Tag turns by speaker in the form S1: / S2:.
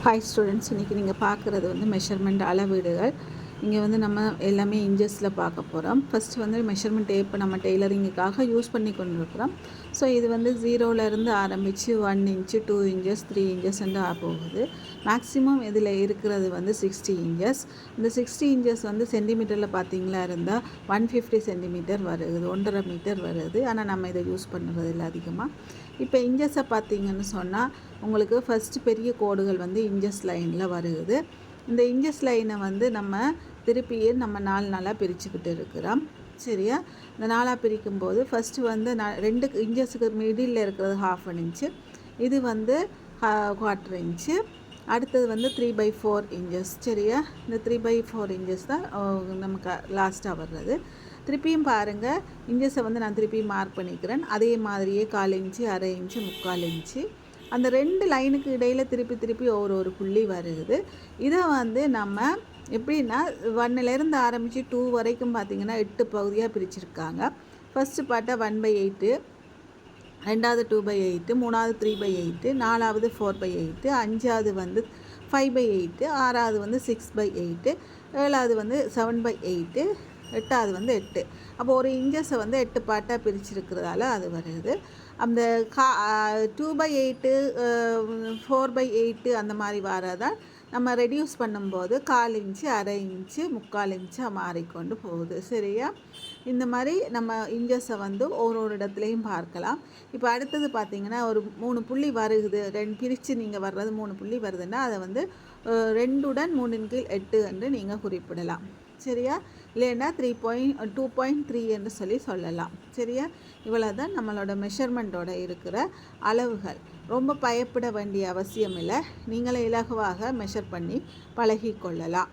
S1: Hi students, இன்றைக்கி நீங்கள் பார்க்குறது வந்து மெஷர்மெண்ட் அளவீடுகள். இங்கே வந்து நம்ம எல்லாமே இன்ச்சஸில் பார்க்க போகிறோம். ஃபஸ்ட்டு வந்து மெஷர்மெண்ட் டேப் நம்ம டெய்லரிங்குக்காக யூஸ் பண்ணி கொண்டு இருக்கிறோம். ஸோ இது வந்து 0லேருந்து ஆரம்பித்து 1 இன்ச்சு 2 இன்ச்சஸ் 3 இன்ச்சஸ்ன்னு போகுது. மேக்ஸிமம் இதில் இருக்கிறது வந்து 60 இன்ச்சஸ். இந்த 60 இன்ச்சஸ் வந்து சென்டிமீட்டரில் பார்த்தீங்களா இருந்தால் 150 சென்டிமீட்டர் வருது, 1.5 மீட்டர் வருது. ஆனால் நம்ம இதை யூஸ் பண்ணுறது இல்லை அதிகமாக. இப்போ இன்ச்சஸை பார்த்தீங்கன்னு சொன்னால் உங்களுக்கு ஃபஸ்ட்டு பெரிய கோடுகள் வந்து இன்ச்சஸ் லைனில் வருது. இந்த இன்ச்சஸ் லைனை வந்து நம்ம திருப்பியே நம்ம 4 நாளாக பிரிச்சுக்கிட்டு இருக்கிறோம். சரியா? இந்த 4ஆக பிரிக்கும்போது ஃபஸ்ட்டு வந்து 2 இன்ச்சஸுக்கு மிடில் இருக்கிறது 1/2 இன்ச்சு, இது வந்து 1/4 இன்ச்சு, அடுத்தது வந்து 3/4 இன்ச்சஸ். சரியா? இந்த 3/4 இன்ச்சஸ் தான் நமக்கு லாஸ்ட்டாக வர்றது. திருப்பியும் பாருங்கள், இன்ச்சஸை வந்து நான் திருப்பியும் மார்க் பண்ணிக்கிறேன். அதே மாதிரியே 1/4 இன்ச்சு, 1/2 இன்ச்சு, 3/4 இன்ச்சு. அந்த 2 லைனுக்கு இடையில் திருப்பி ஒரு புள்ளி வருது. இதை வந்து நம்ம எப்படின்னா 1லேருந்து ஆரம்பித்து 2 வரைக்கும் பார்த்திங்கன்னா 8 பகுதியாக பிரிச்சுருக்காங்க. ஃபஸ்ட்டு பார்ட்டை 1/8, ரெண்டாவது 2/8, மூணாவது 3/8, நாலாவது 4/8, அஞ்சாவது வந்து 5/8, ஆறாவது வந்து 6/8, ஏழாவது வந்து 7/8, எட்டாவது வந்து 8. அப்போ ஒரு இன்ச்சஸை வந்து 8 பார்ட்டாக பிரிச்சுருக்கிறதால அது வருது. அந்த 2/8, 4/8 அந்த மாதிரி வரதான் நம்ம ரெடியூஸ் பண்ணும்போது 1/4 இன்ச்சு, 1/2 இன்ச்சு, 3/4 இன்ச்சாக மாறிக்கொண்டு போகுது. சரியா? இந்த மாதிரி நம்ம இன்ச்சஸை வந்து ஒரு இடத்துலையும் பார்க்கலாம். இப்போ அடுத்தது பார்த்திங்கன்னா ஒரு 3 புள்ளி வருகுது, 2 பிரித்து நீங்கள் வர்றது 3 புள்ளி வருதுன்னா அதை வந்து 2உடன் 3/8 என்று நீங்கள் குறிப்பிடலாம். சரியா? இல்லைன்னா 2.3 என்று சொல்லலாம். சரியா? இவ்வளோ தான் நம்மளோட மெஷர்மெண்ட்டோட இருக்கிற அளவுகள். ரொம்ப பயப்பட வேண்டிய அவசியம் இல்லை. நீங்களே இலகுவாக மெஷர் பண்ணி பழகிக்கொள்ளலாம்.